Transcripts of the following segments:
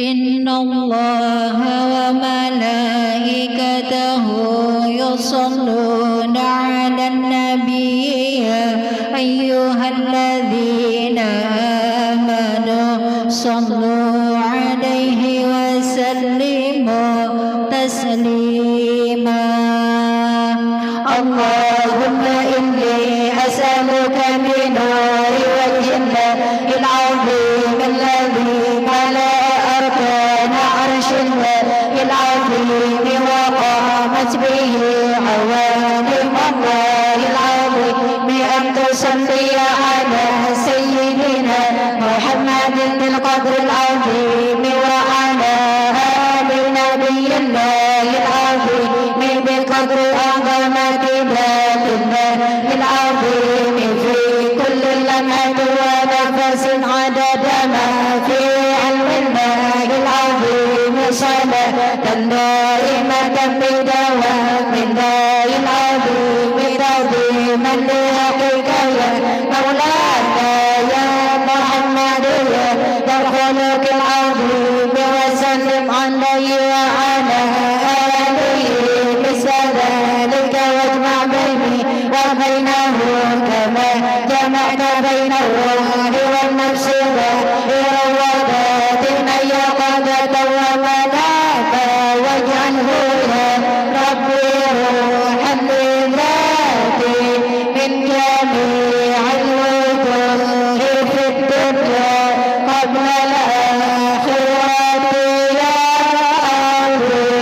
إن الله وملائكته يصلون على النبي يا أيها الذين آمنوا صلوا عليه وسلموا تسليما اللهم إني أسألك بنور وجه الله العظيم الذي ملأ أركان عرش الله العظيم وقامت به عوالم الله العظيم بأن تصلي على سيدنا محمد بالقدر العظيم وعلى آل نبي الله العظيم بقدر عظمة ذات الله العظيم في كل لمحة ونفس عدد ما في علم الله العظيم صلاة دائمة بدوام الله العظيم تعظيما لحقك يا مولانا يا محمد يا ذا الخلق العظيم وسلم عليه وعلى آله بسلامك واجمع بيني وبينه كما جمعت بين الروح والنفس والروضات من يقظة ومنامة واجعله يا ربي روحا لذاتي من جميع الوجوه في الدنيا قبل الآخرة يا عظيم.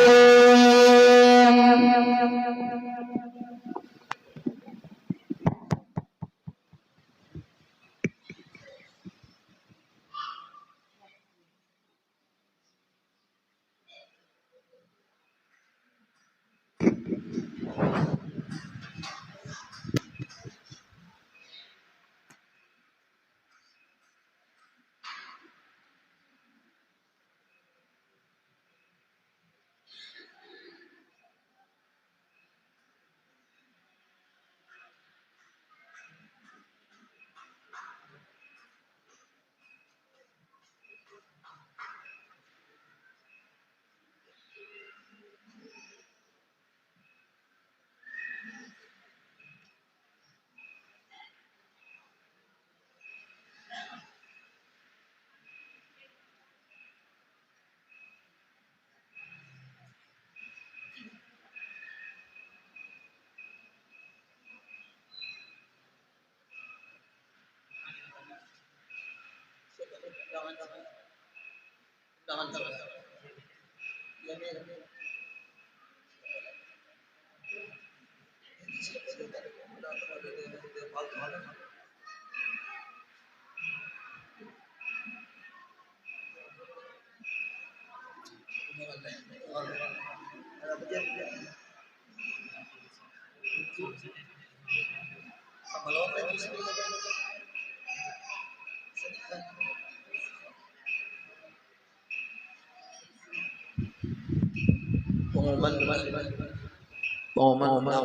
pengumuman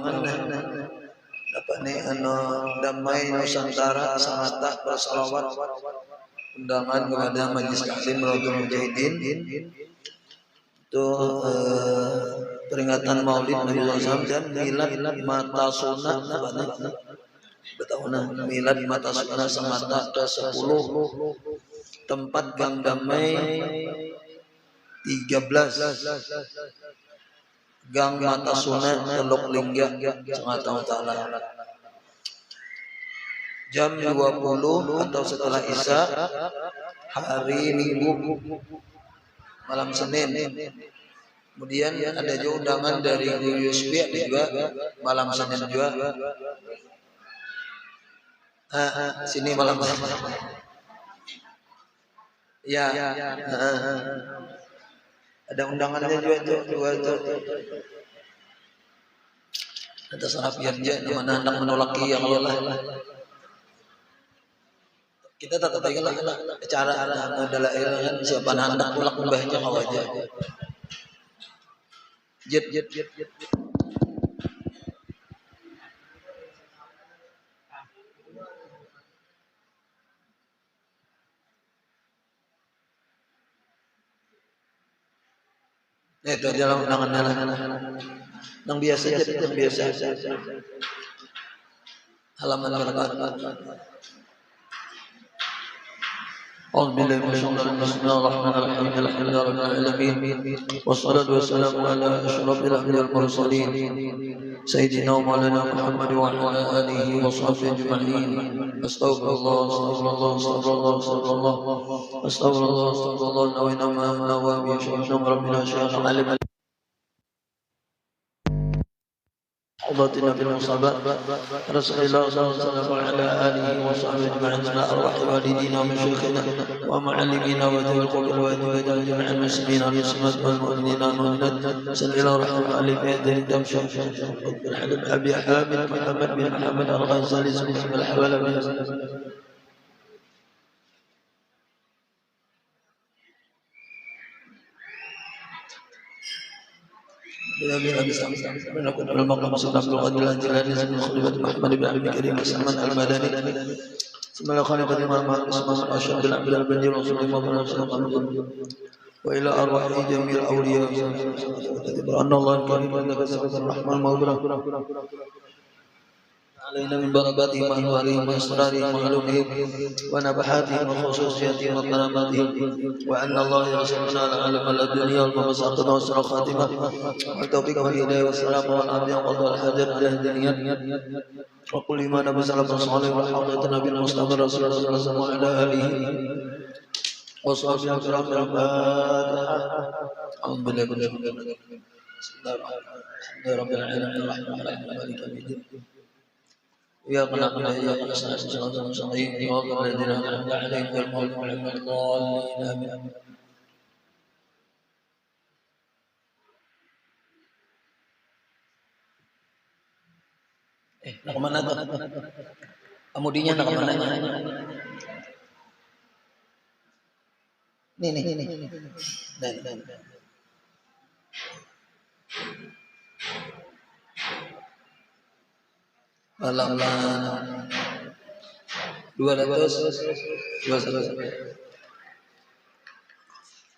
dapat nih damai Nusantara samata bersalawat undangan kepada Majelis Taklim Rotul Mujahidin itu peringatan Maulid Nabi SAW dan milad mata sunnah milad mata sunnah samata ke-10 tempat Gang Damai 13 Gang Mata Sunnah Teluk Lingga Sumatera Utara jam 20 atau setelah Isya hari Minggu malam Senin. Kemudian ada juga undangan dari Yusbi juga malam Senin juga. Sini malam. Ya. Ada undangannya juga itu. Ada sarapiannya mana hendak menolak ya Allah. Kita tak tinggal cara adalah siapa hendak menolak mbahnya kau aja. Jet. Itu dalam undangannya lah. Yang biasa aja, yang biasa. Halaman berkat. أعوذ بالله من الشيطان الرجيم بسم الله الرحمن الرحيم الحمد لله رب العالمين والصلاة والسلام على أشرف الأنبياء والمرسلين سيدنا ومولانا محمد وعلى آله وصحبه أجمعين أستغفر الله أستغفر الله أستغفر الله أستغفر الله أستغفر الله أستغفر الله نوينا ما نوى بشيخنا ربنا شيخ علم حضرتنا بالمصابات رسول الله صلى الله عليه وسلم وعلى آله وصحبه أجمعين على أرواح والدينا ومشايخنا ومعلمينا وذوي القلوب وذوي جميع المسلمين والمسلمات والمؤمنين والمؤمنات صلى الله عليه وسلم تمشي أبي حامد محمد بن محمد الغزالي بسم الحوالي المقام صلى الله عليه وسلم خليفة محمد بن عبد الكريم سلمان المدني ثم خليفة الإمام عثمان الأشهر بن عبد البني رسول الله صلى الله عليه وسلم وإلى أرواح جميع الأولياء أن الله الكريم إنك سبحانه الرحمن المغفرة علينا من بركاته وأنوارهم وأسرارهم وعلومهم ونبحاتهم وخصوصياتهم وكراماتهم وأن الله يرزقنا العالم الدنيا والمساقط وسر الخاتمة والتوفيق والهداية والسلام والعافية وقضاء الحاجات الدنيا وكل ما نبي سلف الصالح والحقيقة نبي المصطفى رسول الله صلى الله عليه وسلم وعلى آله وصحبه الكرام الفاتحة أعوذ بالله من الشيطان الرجيم بسم الله الرحمن الرحيم رب العالمين الرحمن الرحيم مالك يوم الدين إياك نعبد وإياك نستعين صراط المستقيم صراط الذين أنعمت عليهم غير المغضوب عليهم ولا الضالين آمين nak kemana tuh? Kemudinya nak kemana? Nih. Halaman 221.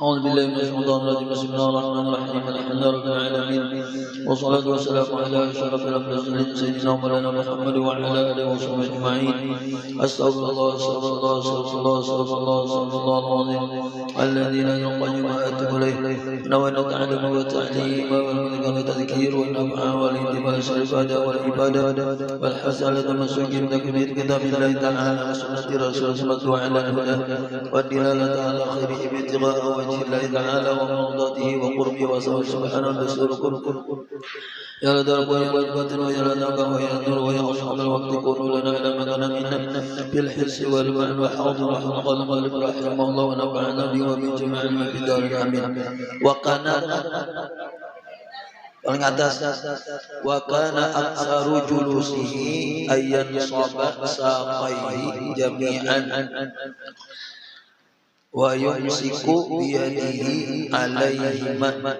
أعوذ بالله من الشيطان الرجيم بسم الله الرحمن الرحيم الحمد لله رب العالمين والصلاة والسلام على أشرف الأنبياء سيدنا مولانا محمد وعلى آله وصحبه أجمعين أستغفر الله أستغفر الله أستغفر الله أستغفر الله أستغفر الله العظيم الذين يقيم ما أتوا إليه نوى تعلم وتعليم والذكر والتذكير والنفع والانتفاع والعبادة والعبادة والحسنة المسوق بتكبير كتاب الله تعالى وسنة رسول الله وعلى الهدى والدلالة على خيره ابتغاء وجه الله تعالى ومرضاته وقربه وصوله سبحانه وتعالى يا لدرب ويقبة ويا لدرب ويأذر ويا أصحاب الوقت كونوا لنا إلى مكان منا بالحس والمعنى وحوض وحلق القلب رحمه الله ونفعنا به ومن جميع ما في دار الأمين وقنا paling atas wa kana aktsaru julusihi ayyan saba saqaihi jami'an wa yumsiku biyadihi alaihima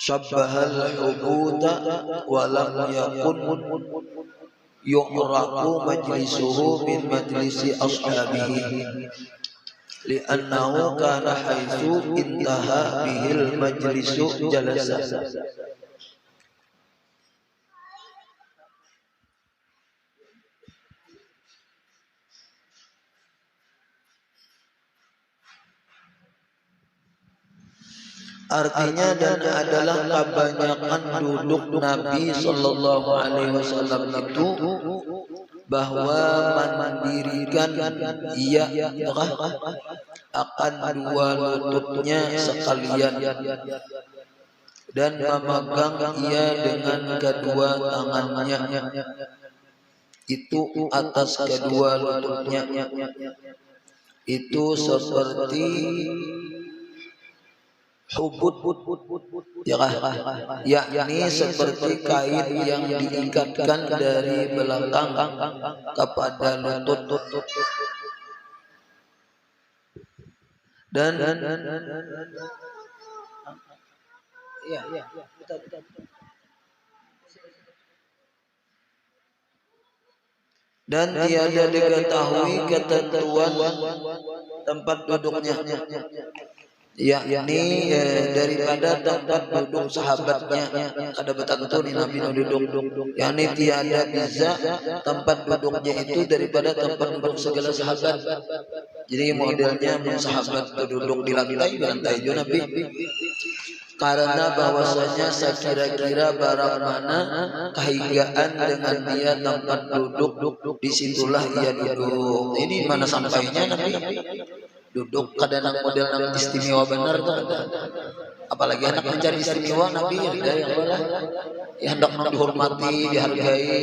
syabbahal ubuda wa lam yakun yu'raqu majlisuhu min majlisi ashabihi li'annahu kana haitsu intaha bihil majlisu jalasa. Artinya dan adalah kebanyakan duduk Nabi Sallallahu Alaihi Wasallam itu bahwa mendirikan ia akan dua lututnya sekalian dan memegang ia dengan kedua tangannya itu atas kedua lututnya itu seperti hubud yakni seperti kain yang diikatkan dari belakang kepada lutut dan tiada diketahui ketentuan tempat duduknya. yakni daripada tempat duduk sahabatnya. Ada betul nih Nabi duduk, yakni tiada bisa tempat duduknya itu daripada tempat duduk segala sahabat. Jadi modelnya sahabat duduk di lantai juga Nabi. Karena bahwasanya sekira-kira barang mana kehinggaan dengan dia tempat duduk, disitulah ia duduk. Ini mana sampainya Nabi duduk kadang model nang istimewa benar tuh ada. Apalagi anak mencari istimewa Nabi ya Allah ya hendak dihormati, dihargai.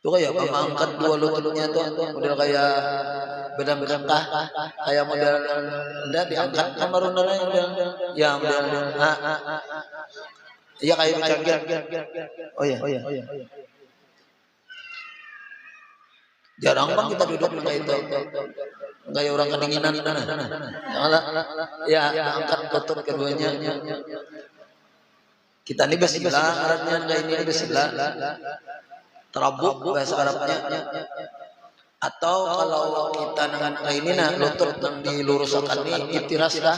Tuh kayak mengangkat dua lututnya tuh model kayak beda-beda kayak model enggak diangkat kan baru model ya model iya kayak bercangkir. Oh iya. Jarang bang kita duduk kayak itu. Kayak orang kedinginan ya angkat lutut keduanya. Kita ini bismillah, Arabnya kayak ini bismillah. Terabuk bahasa Arabnya. Atau kalau kita dengan kayak ini lutut yang diluruskan ini iftiras lah.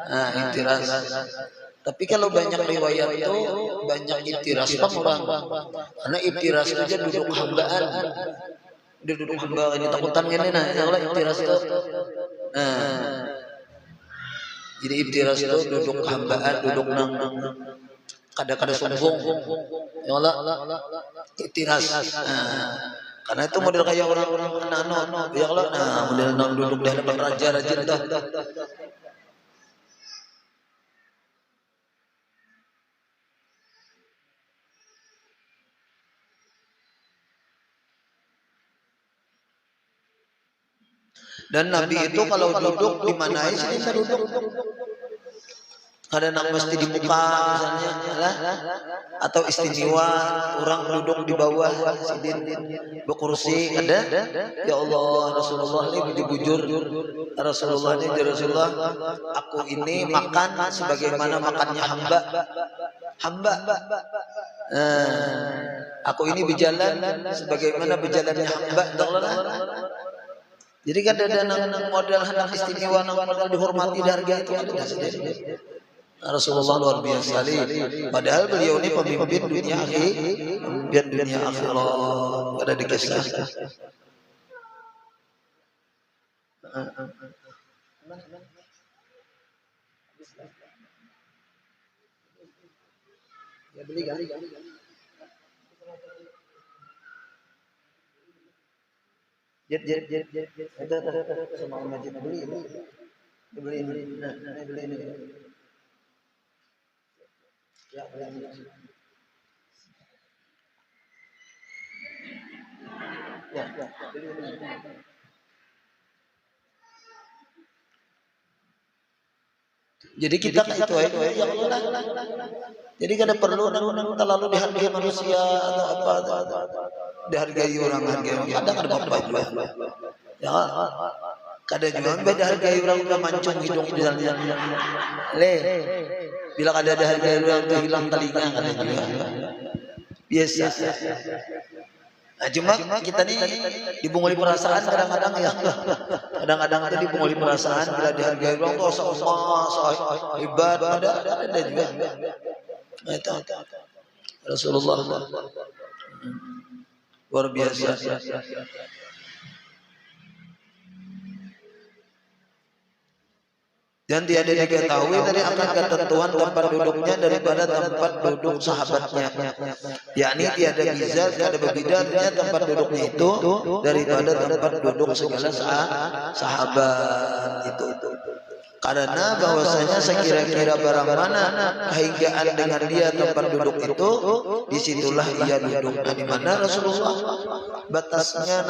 Nah, iftiras. Tapi kalau banyak riwayat itu banyak iftiras orang. Karena iftiras itu duduk hambaan. Duduk hamba ini takutan ini kalau iftiras itu. Jadi iftiras itu duduk hambaan, duduk nang kada sombong. Ya Allah. Iftiras. Karena itu model kayak orang-orang anak ya Allah. Model nang duduk di hadapan raja-raja dah. Dan Nabi itu kalau duduk di mana aja bisa duduk. Kadang mesti di muka misalnya atau istimewa orang duduk di bawah sidin berkursi ada. Ya Allah Rasulullah ini bujur Rasulullah ini Rasulullah aku ini makan sebagaimana makannya hamba. Aku ini berjalan sebagaimana berjalannya hamba. Jadi kan ada model hendak istimewa, model dihormati, dihargai itu ada sendiri. Rasulullah luar biasa sekali. Padahal beliau ini pemimpin dunia akhir dan dunia akhirat. Ada di kisah. Ya beli kali. Jet. Itu sama majid beli ini. Ya, beli. Ya, beli. Jadi kita itu ya Allah. Jadi kada perlu terlalu dihargai manusia atau apa dihargai orang hargai. Kadang ada apa-apa. Ya, kada juga beda hargai orang udah mancung hidung di jalan. Bila kada ada hargai orang tuh hilang telinga kada juga. Biasa. Nah, cuma kita nih dibunguli perasaan kadang-kadang ya. Kadang-kadang itu dibunguli perasaan bila dihargai orang tuh hebat ada juga. Itu Rasulullah luar biasa. Dan tiada diketahui dari akan ketentuan tempat duduknya daripada tempat duduk sahabatnya. Yakni tiada bisa tiada berbedanya tempat duduknya itu daripada tempat duduk segala sahabat itu. Karena bahwasanya sekira-kira barang mana kehinggaan dengan dia tempat duduk itu, disitulah ia duduk. Di mana Rasulullah batasnya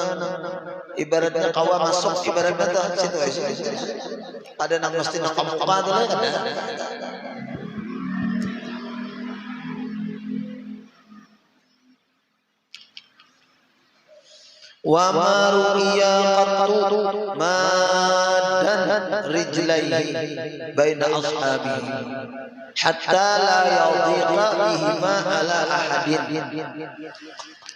ibaratnya kawa masuk ibaratnya situ. Ada nang mesti nang kamuka dulu ada. wa maru'iya qattu madan rijlaihi baina ashabihi hatta la yadhiqa bihima ala ahadin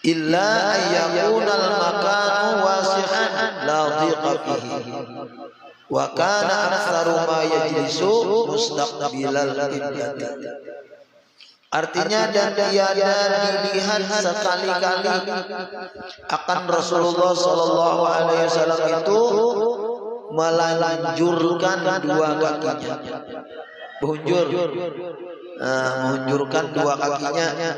illa an yakuna al-makanu wasi'an la dhiqa fihi wa kana aktsaru ma yajlisu mustaqbilal qiblati. Artinya dan tiada dilihat sekali-kali akan Rasulullah Sallallahu Alaihi Wasallam itu melanjurkan dua kakinya, menunjurkan dua kakinya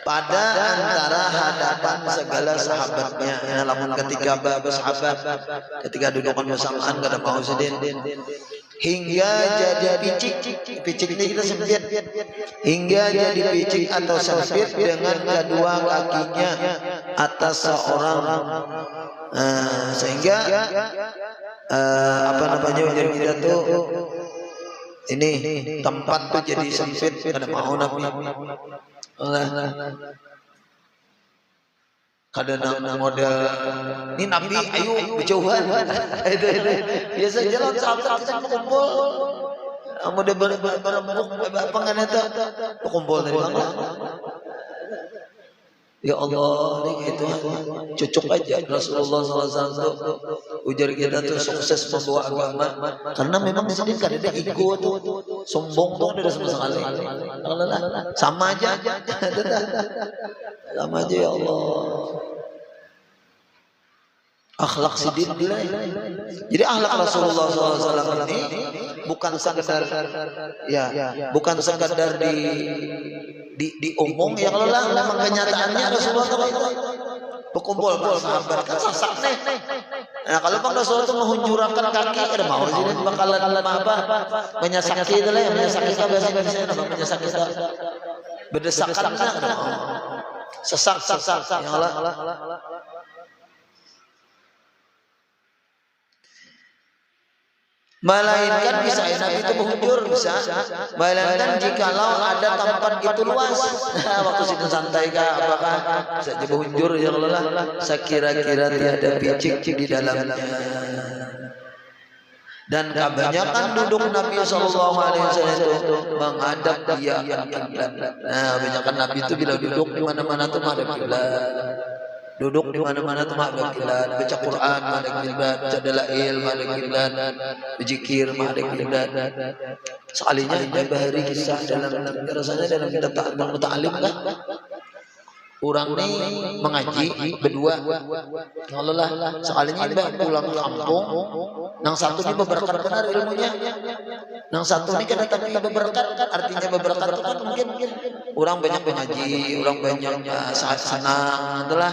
pada antara hadapan segala sahabatnya. Namun ketika bersahabat, ketika dudukan bersamaan kada mau sedih, hingga jadi picik ini kita sempit, hingga jadi picik atau sempit dengan kedua kakinya atas seorang, sehingga apa namanya ujar kita tuh ini tempat tuh jadi sempit kada mau Nabi. Kadang model ini Nabi ayo berjauhan itu biasa jalan sahabat kita kumpul model berembuk apa kan itu kumpul dari mana ya Allah ini itu cocok aja Rasulullah SAW ujar kita tuh sukses membawa agama karena memang sedih kan ada ego tuh sombong tuh ada sama sekali sama aja sama aja ya Allah akhlak sidin nilai. Jadi akhlak Rasulullah SAW ini bukan sekedar bukan sekedar diomong ya kalau lah memang kenyataannya Rasulullah SAW berkumpul sahabat kan sasak nih. Nah kalau Pak Rasulullah itu menghunjurkan kaki ada mau sih bakalan apa menyesaki itu lah yang menyesaki kita biasa menyesaki kita berdesakan ada mau sesak ya Allah. Melainkan bisa Nabi itu menghujur bisa, melainkan jikalau ada tempat itu luas, waktu situ santai kah apakah bisa jadi menghujur ya Allah. Sekira-kira tiada picik di dalamnya. Dan kebanyakan duduk Nabi Sallallahu Alaihi Wasallam itu menghadap dia kiblat. Nah, kebanyakan Nabi itu bila duduk di mana-mana tuh menghadap kiblat. Duduk di mana-mana tuh menghadap kiblat, baca Quran menghadap kiblat, baca dalail menghadap kiblat, berzikir menghadap kiblat. Sekalinya ada bahari kisah dalam rasanya dalam kitab Ta'lim kan. Orang ini mengaji berdua, Allah sekalinya iba pulang kampung, nang satu ini berberkat benar ilmunya, nang satu ini kan tapi berberkat, artinya berberkat itu kan mungkin orang banyak mengaji, orang banyak senang, itulah.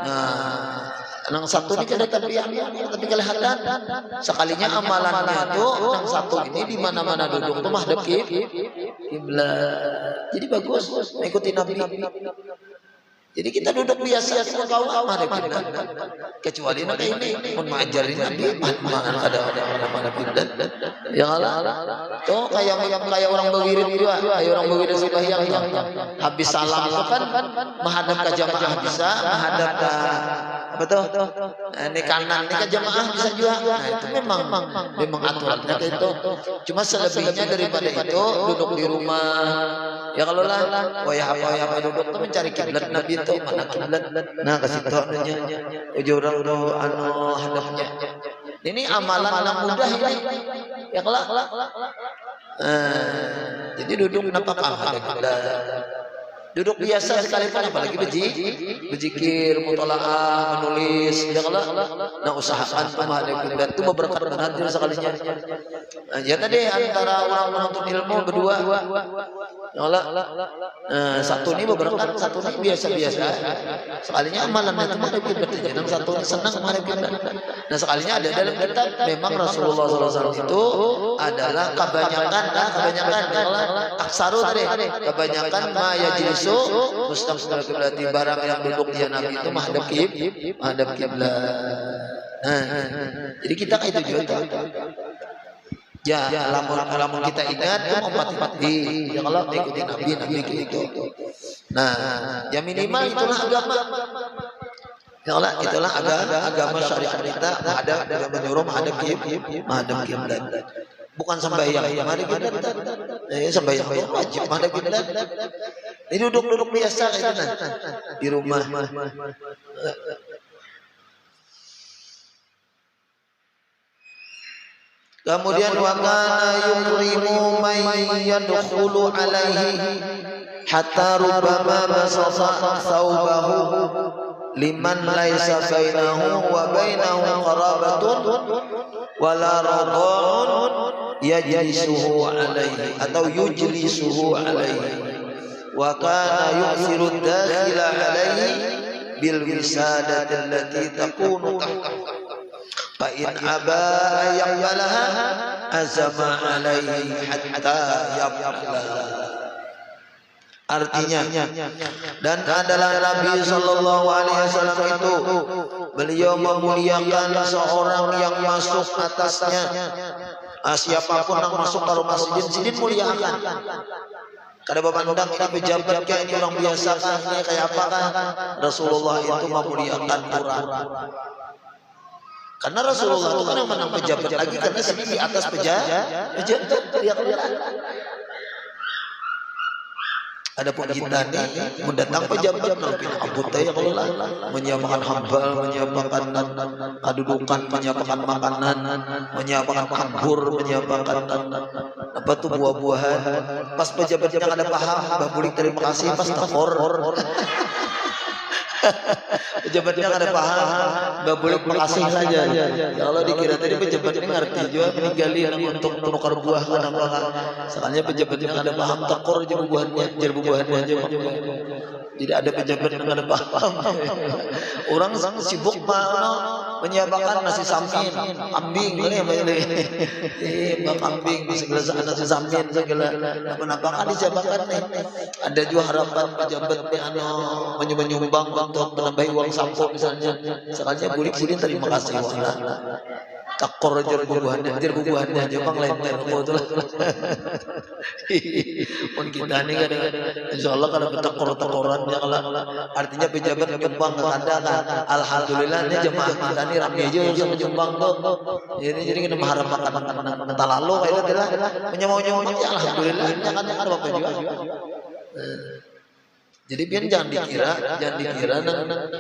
Nah, nang satu ini kan tapi kelihatan, sekalinya amalannya itu nang satu ini di mana-mana duduk tuh menghadap kiblat, jadi bagus mengikuti Nabi. Jadi kita duduk biasa kita kau menghadap kiblat. Kecuali nanti ini pun mengajarin Nabi mana ada kiblat. Ya Allah. Tuh kayak orang berwirid juga, kayak orang berwirid sembahyang habis salam itu kan menghadap ke jamaah bisa, menghadap ke apa tuh? Ini kanan ini ke jamaah bisa juga. Nah, itu memang aturannya itu. Cuma selebihnya daripada itu duduk di rumah. Ya kalau lah, apa duduk tuh mencari kiblat Nabi itu mana kiblat. Nah kasih tahu adanya ujur orang hadapnya. Ini amalan anak muda ini. Ya kelak. Jadi duduk nampak ada kiblat. Duduk biasa sekalipun apalagi berzikir, mutalaah, menulis, ya kalau nah usahakan menghadap kiblat itu berberkat benar sekalinya. Ya tadi antara orang menuntut ilmu berdua, ya Allah, satu ini berberkat, satu ini biasa-biasa. Sekalinya amalan itu menghadap kiblat aja, yang satu senang menghadap kiblat. Nah sekalinya ada dalam kitab memang Rasulullah SAW itu adalah kebanyakan, ya Allah, aksaru tadi, kebanyakan majlis mustaqbil kiblat, barang yang duduk dia Nabi itu menghadap kiblat. Jadi kita kayak itu juga. Ya, lamun kita ingat tuh empat di ya kalau ikuti Nabi gitu. Nah, ya minimal itulah agama. Itulah agama syariat kita, ada menyuruh menghadap kiblat. Bukan sembahyang. Mari kita sembahyang wajib menghadap kiblat. Ini duduk biasa kayak di rumah. Kemudian wa kana yukrimu man yadkhulu alaihi hatta rubbama basata thawbahu liman laisa bainahu wa bainahu qarabatun wala radha'un yajlisuhu alaihi atau yujlisuhu alaihi wa kana yu'thiru ad-dakhila alaihi bil wisadati allati takunu fa in aba yaqbalaha azama alaihi hatta yaqbalaha. Artinya, dan adalah Nabi Sallallahu Alaihi Wasallam itu beliau memuliakan seorang yang masuk atasnya. Siapapun yang masuk ke rumah sidin muliakan. Kada babandang ini pejabat kayak ini orang biasa kan, kayak apa kan? Rasulullah itu memuliakan orang. Karena Rasulullah itu kan yang menang pejabat lagi karena sedih di atas pejabat. Adapun kita nih mendatang pejabat nampin Abu Tayyib menyiapkan hambal, menyiapkan kedudukan, menyiapkan makanan, menyiapkan anggur, menyiapkan apa tuh buah-buahan. Pas pejabatnya ada paham, bah bulik terima kasih pas takor. Pejabatnya ada paham, bah bulik makasih saja. Ya Allah dikira tadi pejabat ini ngerti juga meninggali untuk menukar buah kadang-kadang. Soalnya pejabatnya ada paham takor aja buah-buahannya aja. Jadi ada pejabat yang ada paham. Orang sibuk menyiapkan nasi samin, kambing, kambing, segala nasi samin, segala apa-apa disiapkan nih. Ada juga harapan pejabat yang menyumbang untuk menambahi uang sampok misalnya. Soalnya bulik-bulik terima kasih. Takor bubuhannya aja bang lenter betul. Pun kita nih kadang-kadang insya Allah kalau takor-takoran ya kalau artinya pejabat menyumbang ada kan. Alhamdulillah ini jemaah kita nih ramai aja urusan menyumbang tuh. Jadi kita mengharap makan lalu kayak itu lah. Menyumbang ya alhamdulillah ini kan ada apa juga. Jadi biar jangan dikira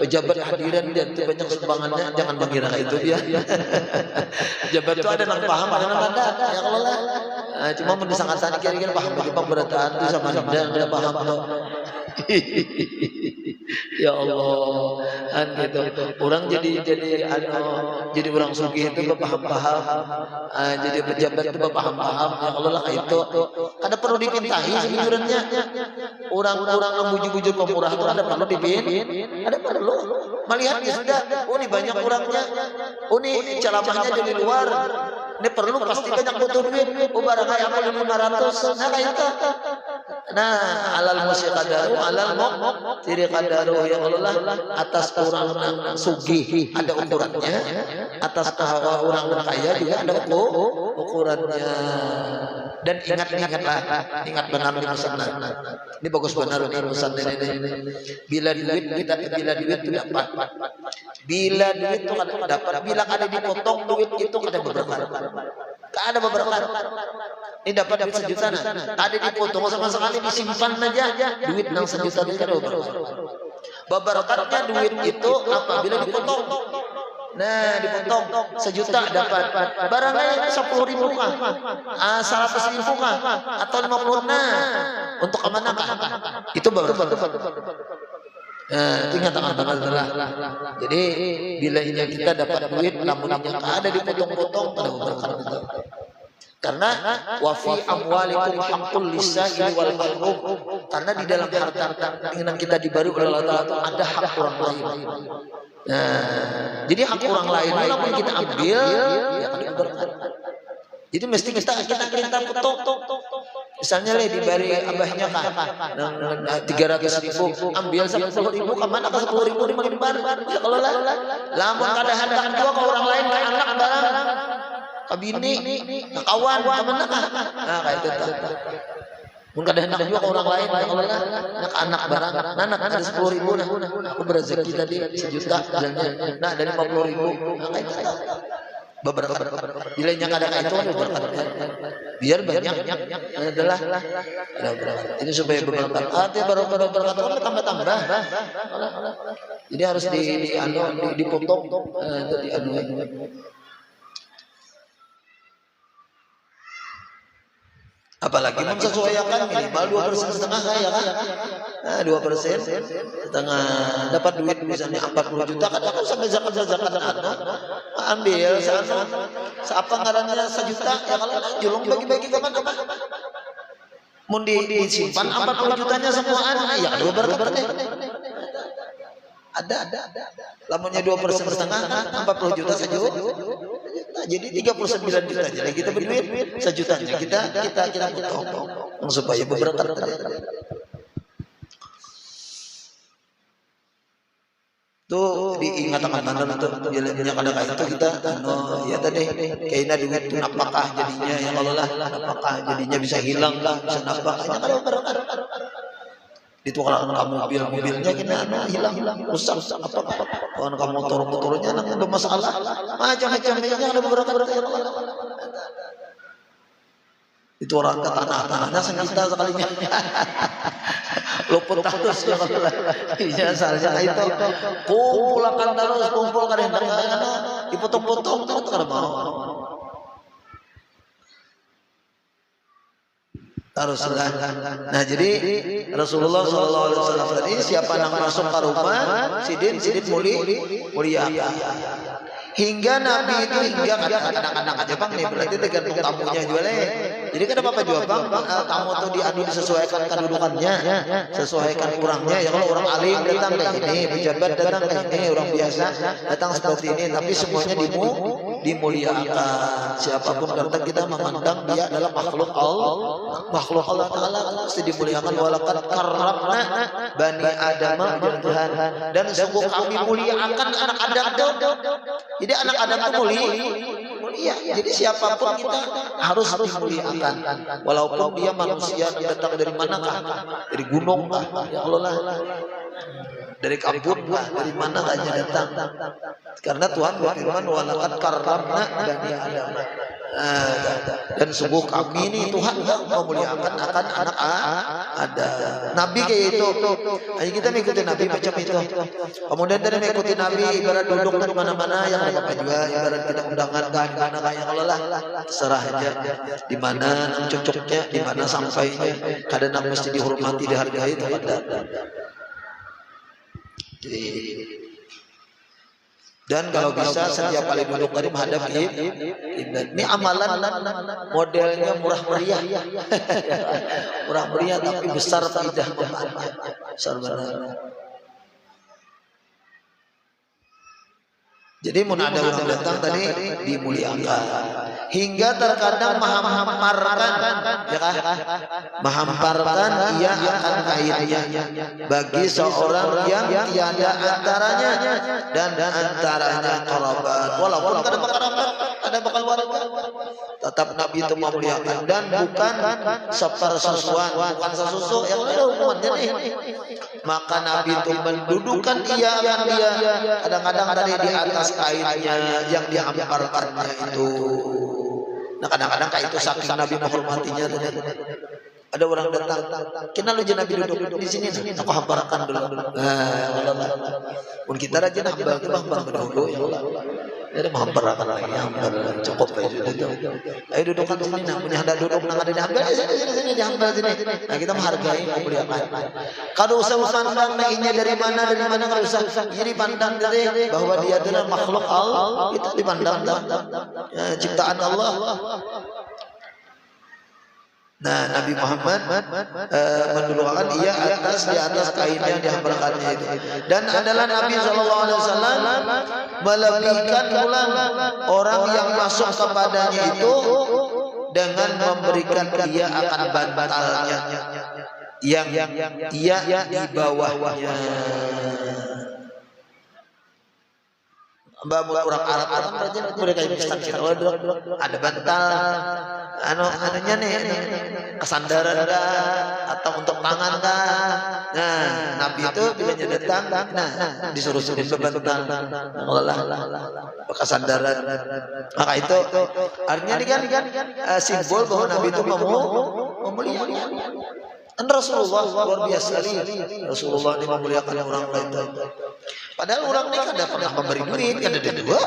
pejabat hadiran dan itu banyak sumbangannya, jangan mengira itu dia. Pejabat itu ada yang paham, ada yang ada. Ya kalau lah, cuma mendesangan kira-kira paham bagaimana berataan itu sama dia paham tuh. Ya Allah, kan gitu. Orang jadi orang sugih itu paham-paham. Jadi pejabat itu paham-paham. Ya Allah lah itu. Ada perlu dipintahi sebenarnya. Orang-orang yang bujur-bujur pemurah itu ada perlu ada perlu. Melihatnya sudah. Oh ini banyak orangnya. Oh ini ceramahnya dari luar. Ini perlu pasti banyak butuh duit. Oh barang kayak apa 500. Nah kayak itu. Nah alal musyi qadaru alal tiri qadaru ya Allah atas orang sugih ada ukurannya, atas orang kaya juga ada ukurannya. Dan ingat benar di pesan ini bagus benar di pesan ini. Bila duit itu dapat, bila duit itu dapat, bila ada dipotong duit itu ada beberapa. Ada beberapa. Ini dapat duit sejuta ada dipotong sama sekali disimpan aja duit yang sejuta itu ada beberapa. Babarakatnya duit itu apabila dipotong. Nah dipotong sejuta dapat barangnya 10.000 kah, 100.000 kah, atau 50. Nah untuk kemana kah? Itu baru. Nah itu nyatakan benar. Jadi bila ini kita dapat duit namun yang ada dipotong-potong pada berkat itu. Karena wafi amwalikum haqqul lisaili wal mahrum. Karena di dalam harta keinginan kita diberi oleh Allah Taala ada hak orang lain. Nah, jadi hak orang lain walaupun kita ambil ya kan berkat. Jadi mesti kita potong. Misalnya diberi abahnya kan 300.000 ambil 10.000 kemana ke 10.000 dimakan ya kalau lah lamun kada hendak juga ke orang lain ke anak barang ke bini ke kawan kemana kah nah kayak itu Mungkin ada hendak juga ke orang lain, ya Allah lah, anak barang, anak ada 10.000 nah, aku berrezeki tadi 1 juta, nah dari 50.000, nah kayak gitu. Beberapa nilainya kadang itu biar banyak adalah ini supaya berberkat hati baru berkat tambah jadi harus dipotong apalagi mensesuaikan minimal 2,5% saya kan 2% setengah dapat duit misalnya 40 juta kan aku sampai zakat ambil siapa ngarannya 1 juta ya kalau julung bagi-bagi kapan mau disimpan 40 jutanya semuaan ya ada berkat ada lamunnya 2% setengah 40 juta saja jadi 39 juta jadi kita berduit 1 jutanya kita potong supaya berberkat tuh diingatkan tuh jalannya kadang itu kita ya tadi kayaknya duit itu apakah jadinya ya Allah lah apakah jadinya bisa hilang lah bisa napakahnya kalau berkat itu kalau mobilnya kena hilang rusak apa kalau kamu motornya ada masalah macam-macamnya ada beberapa itu orang ke tanahnya kita sekalinya luput terus ya iya salahnya itu kumpulkan terus kumpul kadang dipotong-potong terus kada mau haruslah. Nah jadi Rasulullah SAW tadi siapa yang masuk ke rumah sidin mulia hingga Nabi itu hingga kadang-kadang aja bang nih berarti tergantung tamunya juga leh. Jadi kan apa juga bang tamu tuh diadu disesuaikan kedudukannya sesuaikan kurangnya ya kalau orang alim datang kayak ini pejabat datang kayak ini orang biasa datang seperti ini tapi semuanya dimuliakan siapapun datang kita memandang dia adalah makhluk Allah Ta'ala mesti dimuliakan walakat karramna bani Adam Tuhan dan sungguh kami muliakan anak Adam tuh jadi anak Adam itu mulia jadi siapapun kita harus dimuliakan walaupun dia manusia datang dari manakah dari gunung ya Allah dari kabut dari mana aja datang karena Tuhan berfirman walakat karramna bani Adam dan sungguh kami ini Tuhan memuliakan akan anak ada Nabi kayak itu hanya kita mengikuti Nabi macam itu kemudian dari mengikuti Nabi ibarat duduk di mana-mana yang ada apa juga ibarat kita undangan mana kayak Allah lah terserah aja di mana cocoknya di mana sampainya kadang mesti dihormati dihargai itu ada jadi dan kalau bisa setiap kali duduk tadi menghadap ini amalan modelnya murah meriah tapi besar faidah besar benar. Jadi mun ada orang datang tadi dimuliakan hingga terkadang menghamparkan ia akan kainnya bagi seorang yang tiada antaranya dan antaranya kerabat walaupun ada bakal warga tetap Nabi itu memuliakan dan bukan sepersusuan bukan sesusu yang ada hukumannya nih maka Nabi itu mendudukan ia yang dia kadang-kadang tadi di atas kainnya yang dihamparkannya itu. Nah kadang-kadang kayak itu saking Nabi menghormatinya ada orang datang kenal aja Nabi duduk di sini aku hamparkan dulu pun kita rajin hambal itu bang dulu ya Allah jadi menghamparkan lagi cukup aja ayo duduk di sini nah punya ada duduk nang ada dihambal sini dihambal sini nah kita menghargai memuliakan kalau usah pandang naiknya dari mana kalau usah ini pandang dari bahwa dia adalah makhluk Allah itu dipandang ciptaan Allah. Nah Nabi Muhammad mendudukan ia di atas kain yang dihamparkannya itu dan adalah Nabi SAW melebihkan pula orang yang masuk kepadanya itu dengan memberikan dia akan bantalnya yang ia di bawahnya. Mbak orang Arab mereka yang ada bantal anunya nih kesandaran kah atau untuk tangan kah. Nah, Nabi itu bila datang, nah disuruh-suruh bebentan, Allah kesandaran. Maka itu artinya ini kan simbol bahwa Nabi itu memuliakan. Dan Rasulullah luar biasa sekali. Rasulullah ini memuliakan orang lain. Padahal orang ini kada pernah memberi duit, kada ada dua,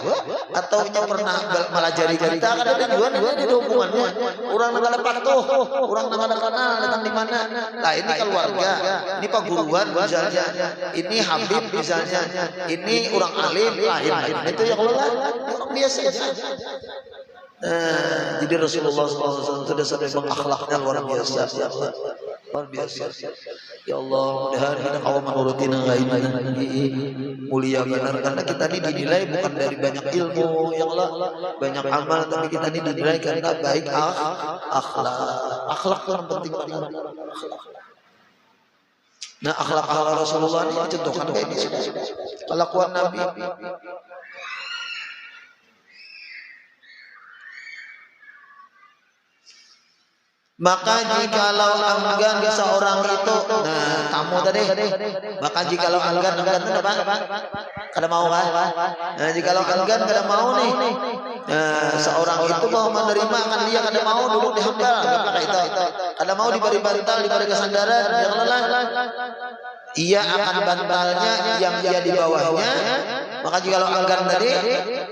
atau nya pernah melajari kita, kada ada dua ada hubungannya. Orang negara patuh, orang negara kenal datang di mana. Nah ini keluarga, ini paguruan misalnya, ini Habib misalnya, ini orang alim lain. Itu yang Allah orang biasa saja. Jadi Rasulullah SAW sudah sampai akhlaknya luar biasa. Luar biasa. Ya Allah, mudah-mudahan kita kaum menurutin ini mulia benar karena kita ini dinilai bukan dari banyak ilmu, ya Allah, banyak amal, tapi kita ini dinilai karena baik akhlak. Akhlak itu yang penting paling akhlak. Nah, akhlak Rasulullah ini contohkan kayak ini sudah. Kelakuan Nabi. Maka jikalau enggan seorang itu, nah tamu tadi, maka jikalau enggan itu apa? Kada mau kan? Nah jikalau enggan kada mau nih, seorang itu mau menerima kan dia kada mau duduk di hambal, maka itu kada mau diberi bantal, diberi kesandaran, yang lelah. Ia akan bantalnya yang dia di bawahnya. Maka jikalau enggan tadi,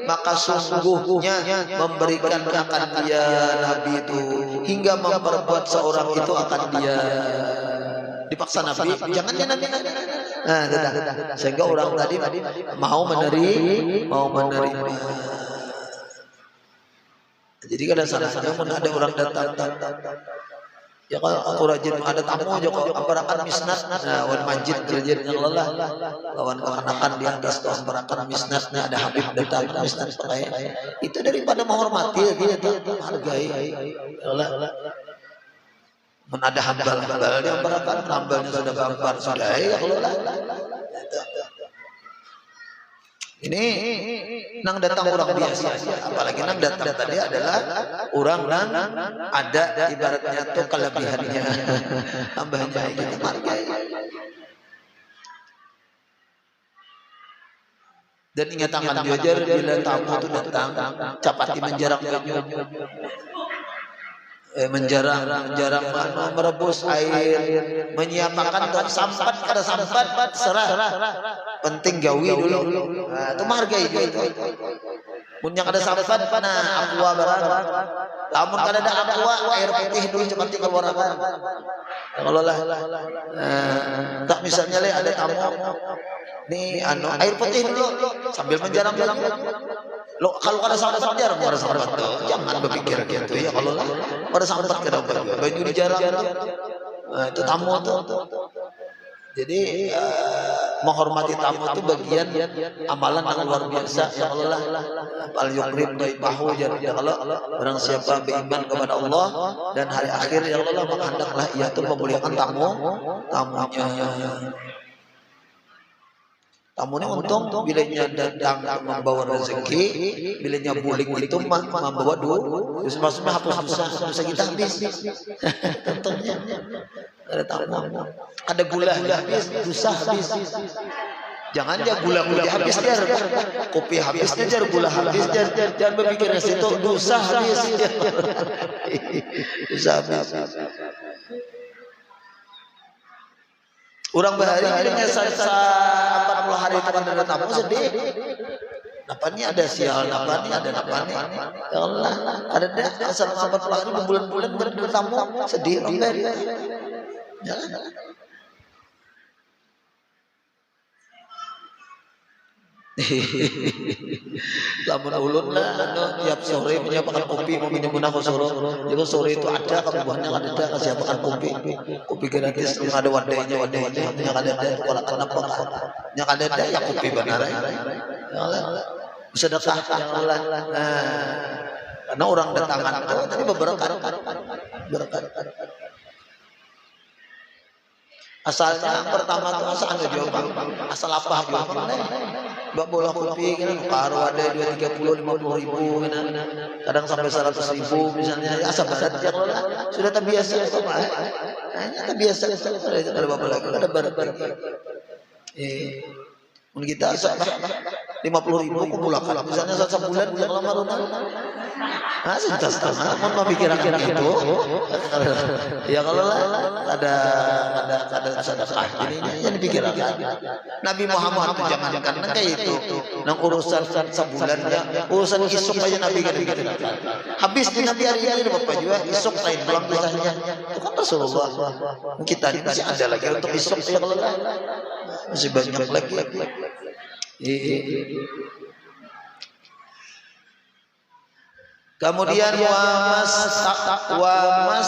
maka sungguhnya memberikan akan dia Nabi itu hingga memperbuat seorang itu akan dia dipaksa Nabi. Jangan dia Nabi. Nah, sehingga orang tadi mau menerima. Jadi kadang salahnya pun ada orang datang. Ya kalau rajin ada tamu aja kok amparakan misnat, nah wan majid rajin Allah lawan kehanakan di atas tuh amparakan misnatnya ada Habib datang misnat pakai itu daripada menghormati dia hargai Allah. Men ada hambal dia amparakan hambalnya sudah gampar sudah ya Allah. Ini nang datang orang biasa, apalagi nang datang tadi adalah orang yang ada ibaratnya tuh kelebihannya, tambahnya itu hargai. Dan ingat tangan belajar bila tamu itu datang, capati menjarang baju, menjarang merebus air, menyiapkan sampat kada sampat serah. Penting gawi dulu. Nah, itu menghargai itu. Punya kada sampat, nah aqua barang. Lamun kada ada aqua, air putih dulu cepat dikeluarkan. Kalau lah, tak misalnya le ada tamu, nih air putih dulu sambil menjarang. Lo kalau kada sampat jarang kada sampat tuh, jangan berpikir gitu ya kalau lah. Kada sampat kada baju dijarang. Nah, itu tamu tuh. Jadi menghormati tamu itu bagian amalan yang luar biasa ya Allah. Al yukrim daibahu, jadi kalau orang siapa beriman kepada Allah dan hari akhir ya Allah, maka hendaklah ia itu memuliakan tamunya. Tamunya untung bilanya datang membawa rezeki, bilanya bulik itu membawa duit. Maksudnya hapus dosa kita habis. Untungnya ada tamu, ada gula habis, dosa habis. Jangan aja gula habis jar, kopi habis jar, gula habis jar. Jangan berpikir ke situ, dosa habis. Dosa habis. Orang berhari dengan 40 hari itu kan ada tamu sedih. Napanya ada sial, napanya ada napanya. Ya Allah, ada dah asal 40 hari berbulan-bulan bertamu sedih orang berhari. Jangan. Lamun ulun lah, tiap sore menyiapkan kopi, mau minum aku sore. Jadi sore itu ada, kamu buahnya ada, kasih siapkan kopi gratis. Yang ada wadahnya, yang ada kalau kenapa yang ada ya kopi benar. Sedekah yang Allah. Karena orang datangan itu tadi berkat. Asalnya pertama tuh asal anu Jombang, asal apa Jombang deh. Mbak bola kopi kan karo ada 2, 30, 50 ribu kan. Kadang sampai 100 ribu misalnya. Ya asal barat ya kalau sudah terbiasa itu Pak. Hanya terbiasa ada apa lagi ada barat. Mun kita 50 ribu kumpulakan misalnya 1 bulan yang lama runang. Ah, sentas mau memikirkan itu. Ya kalau ada sedekah ini yang dipikirkan. Nabi Muhammad itu jangankan kayak itu. Nang urusan sebulan ya, urusan isuk aja Nabi kan gitu. Habis di Nabi hari ini Bapak juga isuk lain pulang kisahnya. Itu kan Rasulullah. Kita ini masih ada lagi untuk isuk ya kalau masih banyak lagi. Kemudian wa mas